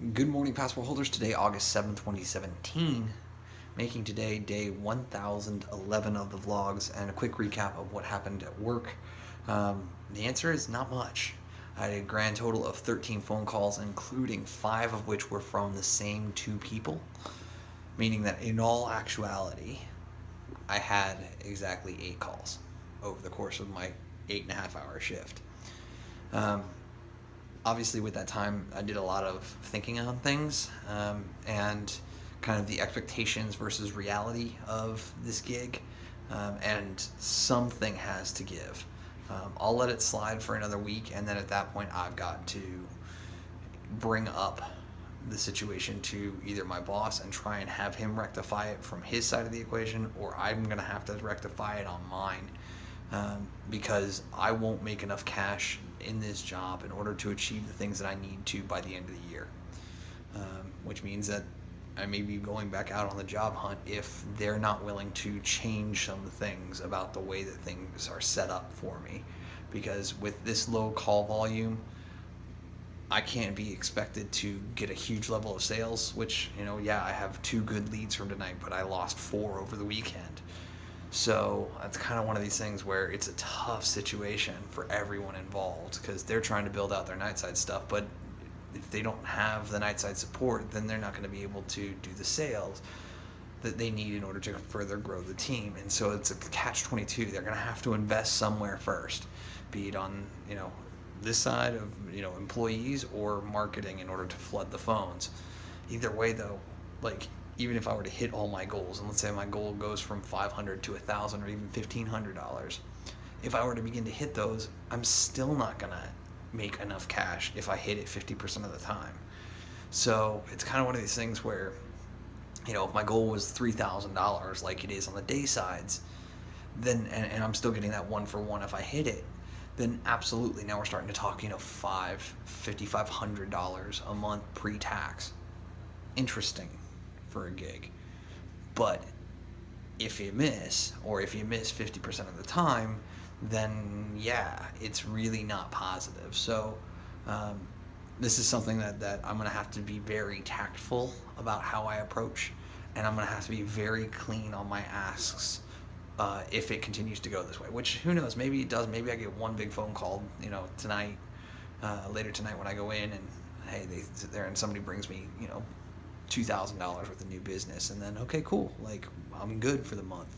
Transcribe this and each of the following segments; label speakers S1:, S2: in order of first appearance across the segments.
S1: Good morning, passport holders. Today, August 7th, 2017. Making today day 1011 of the vlogs and a quick recap of what happened at work. The answer is not much. I had a grand total of 13 phone calls, including 5 of which were from the same 2 people, meaning that in all actuality, I had exactly 8 calls over the course of my 8.5 hour shift. Um, Obviously, with that time, I did a lot of thinking on things, and kind of the expectations versus reality of this gig, and something has to give. I'll let it slide for another week, and then at that point, I've got to bring up the situation to either my boss and try and have him rectify it from his side of the equation, or I'm going to have to rectify it on mine, because I won't make enough cash in this job in order to achieve the things that I need to by the end of the year, which means that I may be going back out on the job hunt if they're not willing to change some things about the way that things are set up for me. Because with this low call volume, I can't be expected to get a huge level of sales, which, yeah, I have 2 good leads from tonight, but I lost 4 over the weekend. So it's kind of one of these things where it's a tough situation for everyone involved because they're trying to build out their nightside stuff, but if they don't have the nightside support, then they're not going to be able to do the sales that they need in order to further grow the team. And so it's a catch-22. They're going to have to invest somewhere first, be it on, this side of, employees or marketing in order to flood the phones. Either way, though, like, even if I were to hit all my goals, and let's say my goal goes from $500 to $1,000 or even $1,500, if I were to begin to hit those, I'm still not gonna make enough cash if I hit it 50% of the time. So it's kind of one of these things where, if my goal was $3,000 like it is on the day sides, then and I'm still getting that 1-for-1 if I hit it, then absolutely now we're starting to talk, $5,500 a month pre-tax. Interesting for a gig. But if you miss, or if you miss 50% of the time, then yeah, it's really not positive. So this is something that I'm going to have to be very tactful about how I approach, and I'm going to have to be very clean on my asks if it continues to go this way. Which, who knows, maybe it does. Maybe I get one big phone call, tonight, later tonight when I go in, and hey, they sit there and somebody brings me, $2,000 worth of new business, and then okay, cool, like I'm good for the month.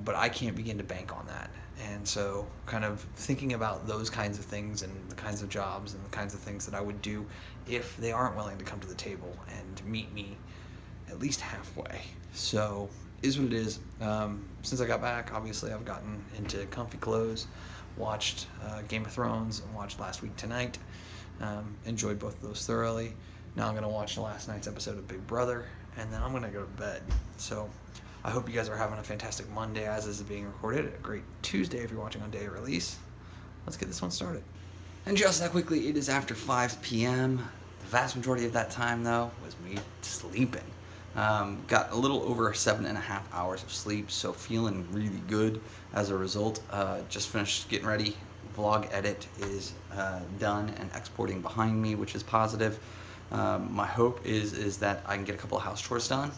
S1: But I can't begin to bank on that, and so kind of thinking about those kinds of things and the kinds of jobs and the kinds of things that I would do if they aren't willing to come to the table and meet me at least halfway. So is what it is. Since I got back, obviously I've gotten into comfy clothes, watched Game of Thrones, and watched Last Week Tonight. Enjoyed both of those thoroughly. Now I'm going to watch the last night's episode of Big Brother, and then I'm going to go to bed. So I hope you guys are having a fantastic Monday as this is being recorded. A great Tuesday if you're watching on day of release. Let's get this one started. And just that quickly, it is after 5 p.m. The vast majority of that time, though, was me sleeping. Got a little over 7.5 hours of sleep, so feeling really good as a result. Just finished getting ready. Vlog edit is done and exporting behind me, which is positive. My hope is that I can get a couple of house chores done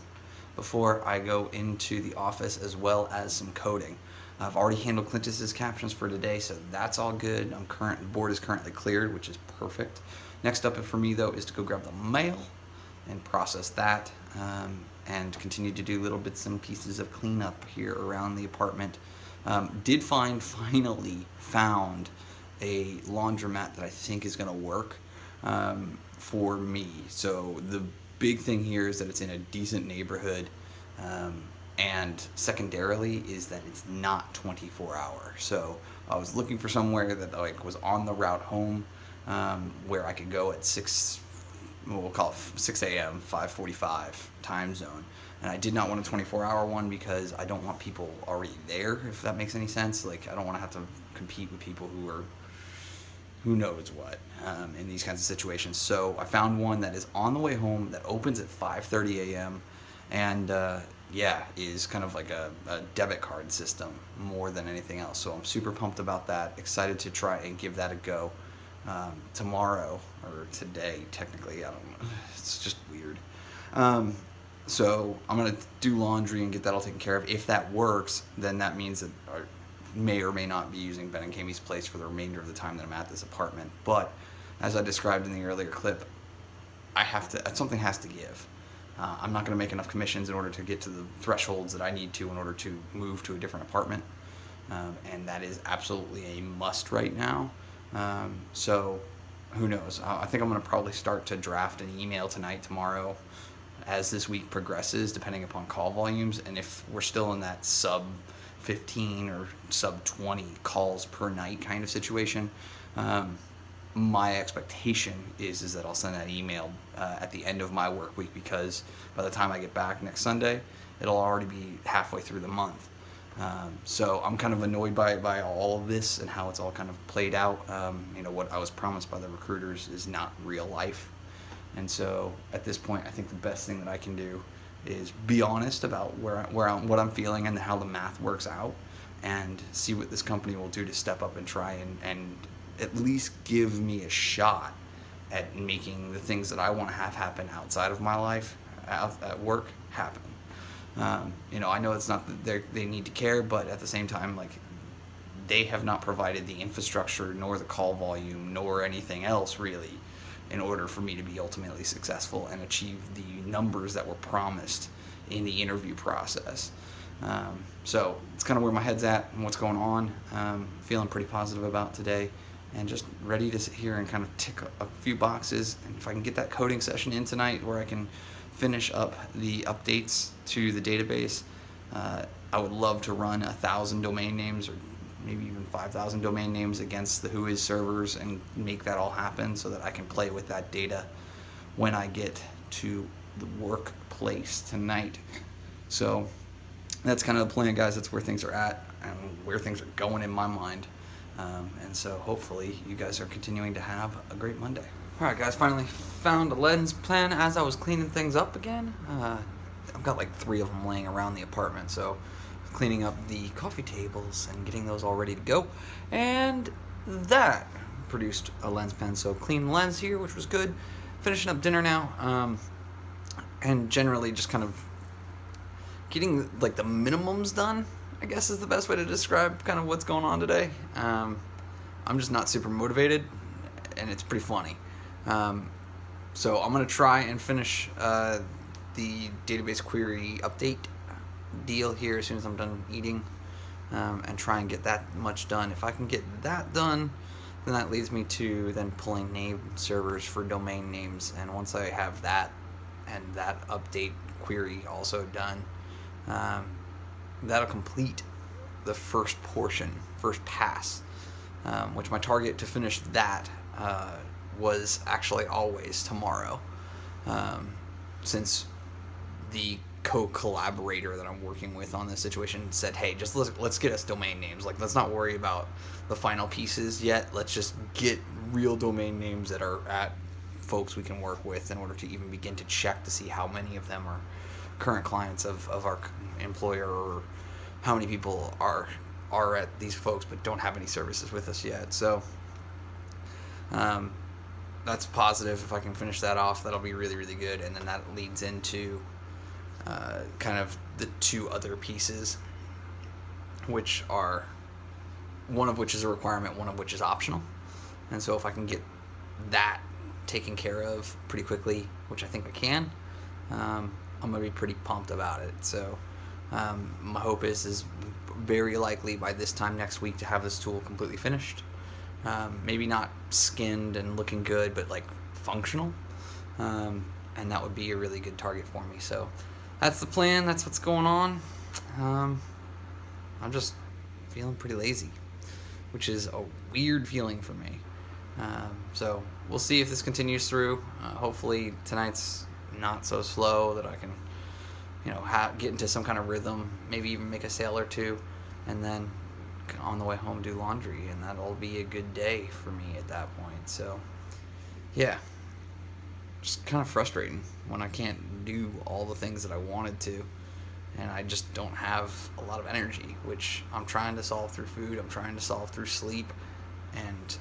S1: before I go into the office, as well as some coding. I've already handled Clintus's captions for today, so that's all good. The board is currently cleared, which is perfect. Next up for me, though, is to go grab the mail and process that, and continue to do little bits and pieces of cleanup here around the apartment. Finally found a laundromat that I think is going to work for me. So the big thing here is that it's in a decent neighborhood, and secondarily is that it's not 24-hour. So I was looking for somewhere that was on the route home, where I could go at 6, we'll call it 6 a.m., 5:45 time zone. And I did not want a 24-hour one because I don't want people already there, if that makes any sense. I don't want to have to compete with people who are who knows what in these kinds of situations. So I found one that is on the way home, that opens at 5:30 a.m. and is kind of like a debit card system more than anything else. So I'm super pumped about that, excited to try and give that a go. tomorrow or today. Technically, I don't know. It's just weird. Um, so I'm gonna do laundry and get that all taken care of. If that works, then that means that I may or may not be using Ben and Kami's place for the remainder of the time that I'm at this apartment. But as I described in the earlier clip, I have to. Something has to give. I'm not going to make enough commissions in order to get to the thresholds that I need to in order to move to a different apartment, and that is absolutely a must right now. So, who knows? I think I'm going to probably start to draft an email tonight, tomorrow, as this week progresses, depending upon call volumes, and if we're still in that sub 15 or sub 20 calls per night kind of situation. My expectation is that I'll send that email at the end of my work week, because by the time I get back next Sunday, it'll already be halfway through the month. So I'm kind of annoyed by all of this and how it's all kind of played out. What I was promised by the recruiters is not real life. And so at this point, I think the best thing that I can do is be honest about what I'm feeling and how the math works out, and see what this company will do to step up and try and at least give me a shot at making the things that I want to have happen outside of my life, at work, happen. I know it's not that they need to care, but at the same time, like, they have not provided the infrastructure, nor the call volume, nor anything else really, in order for me to be ultimately successful and achieve the numbers that were promised in the interview process. So it's kind of where my head's at and what's going on. Feeling pretty positive about today, and just ready to sit here and kind of tick a few boxes. And if I can get that coding session in tonight where I can finish up the updates to the database, I would love to run 1,000 domain names, or maybe even 5,000 domain names against the Whois servers, and make that all happen so that I can play with that data when I get to the workplace tonight. So that's kind of the plan, guys. That's where things are at and where things are going in my mind. And so hopefully you guys are continuing to have a great Monday. Alright guys, finally found a lens plan as I was cleaning things up again. I've got like 3 of them laying around the apartment, so cleaning up the coffee tables and getting those all ready to go. And that produced a lens pen, so clean lens here, which was good. Finishing up dinner now, and generally just kind of getting like the minimums done, I guess is the best way to describe kind of what's going on today. I'm just not super motivated, and it's pretty funny. So I'm going to try and finish the database query update deal here as soon as I'm done eating, and try and get that much done. If I can get that done, then that leads me to then pulling name servers for domain names. And once I have that and that update query also done, that'll complete the first pass, which my target to finish that was actually always tomorrow, since the co-collaborator that I'm working with on this situation said, hey, just let's get us domain names. Like, let's not worry about the final pieces yet. Let's just get real domain names that are at folks we can work with in order to even begin to check to see how many of them are current clients of our employer, or how many people are at these folks but don't have any services with us yet. So that's positive. If I can finish that off, that'll be really, really good. And then that leads into kind of the 2 other pieces, which are, one of which is a requirement, one of which is optional. And so if I can get that taken care of pretty quickly, which I think I can, I'm going to be pretty pumped about it. So my hope is very likely by this time next week to have this tool completely finished. Maybe not skinned and looking good, but like functional. And that would be a really good target for me. So that's the plan. That's what's going on. I'm just feeling pretty lazy, which is a weird feeling for me. So we'll see if this continues through. Hopefully tonight's not so slow that I can, get into some kind of rhythm, maybe even make a sale or 2, and then on the way home do laundry, and that'll be a good day for me at that point. So yeah, just kind of frustrating when I can't do all the things that I wanted to, and I just don't have a lot of energy, which I'm trying to solve through food, I'm trying to solve through sleep, and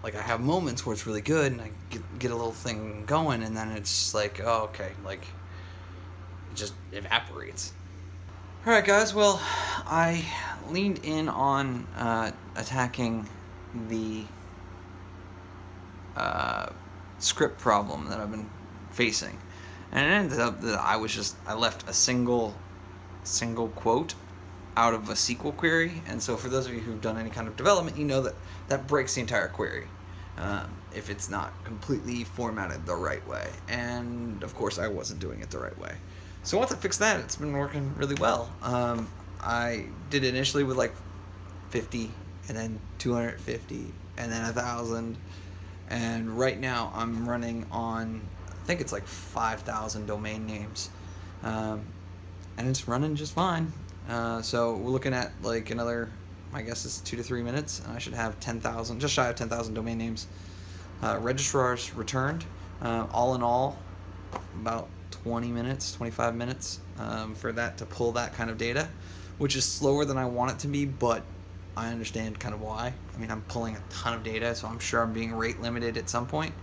S1: like I have moments where it's really good and I get a little thing going, and then it's just like, oh, okay, like it just evaporates. All right, guys. Well, I leaned in on attacking the script problem that I've been facing, and it ended up that I left a single quote out of a SQL query. And so for those of you who've done any kind of development, you know that that breaks the entire query if it's not completely formatted the right way. And of course I wasn't doing it the right way. So once I fixed that, it's been working really well. I did it initially with like 50, and then 250, and then 1,000, and right now I'm running on, I think it's like 5,000 domain names, and it's running just fine. So we're looking at like another, I guess it's 2 to 3 minutes, and I should have 10,000, just shy of 10,000 domain names. Registrars returned. All in all, about 20 minutes, 25 minutes for that to pull that kind of data, which is slower than I want it to be, but I understand kind of why. I mean, I'm pulling a ton of data, so I'm sure I'm being rate limited at some point.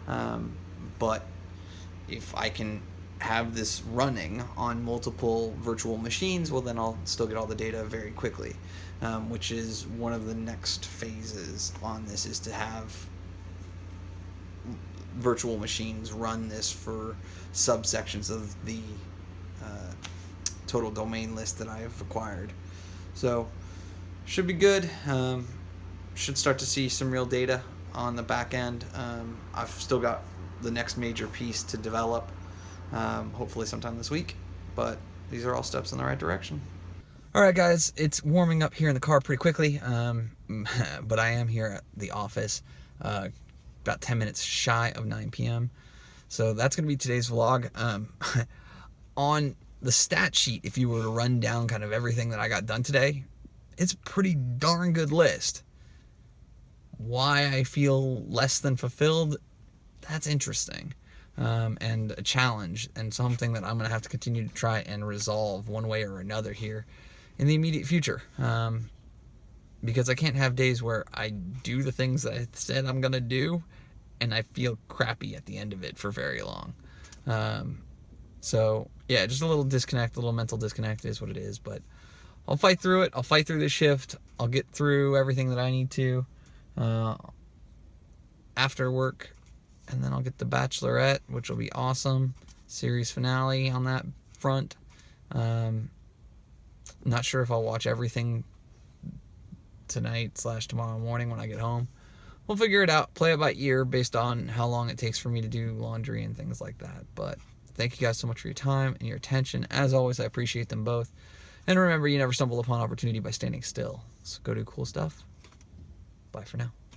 S1: But if I can have this running on multiple virtual machines, well, then I'll still get all the data very quickly, which is one of the next phases on this, is to have virtual machines run this for subsections of the total domain list that I've acquired. So should be good. Should start to see some real data on the back end. I've still got the next major piece to develop, hopefully sometime this week, but these are all steps in the right direction. All right, guys, it's warming up here in the car pretty quickly, but I am here at the office, about 10 minutes shy of 9 p.m. So that's going to be today's vlog. On the stat sheet, if you were to run down kind of everything that I got done today, it's a pretty darn good list. Why I feel less than fulfilled, that's interesting, and a challenge, and something that I'm going to have to continue to try and resolve one way or another here in the immediate future, because I can't have days where I do the things that I said I'm going to do and I feel crappy at the end of it for very long. So yeah, just a little disconnect, a little mental disconnect is what it is, but I'll fight through it. I'll fight through this shift. I'll get through everything that I need to after work, and then I'll get The Bachelorette, which will be awesome. Series finale on that front. Not sure if I'll watch everything tonight / tomorrow morning when I get home. We'll figure it out, play it by ear based on how long it takes for me to do laundry and things like that. But thank you guys so much for your time and your attention. As always, I appreciate them both. And remember, you never stumble upon opportunity by standing still. So go do cool stuff. Bye for now.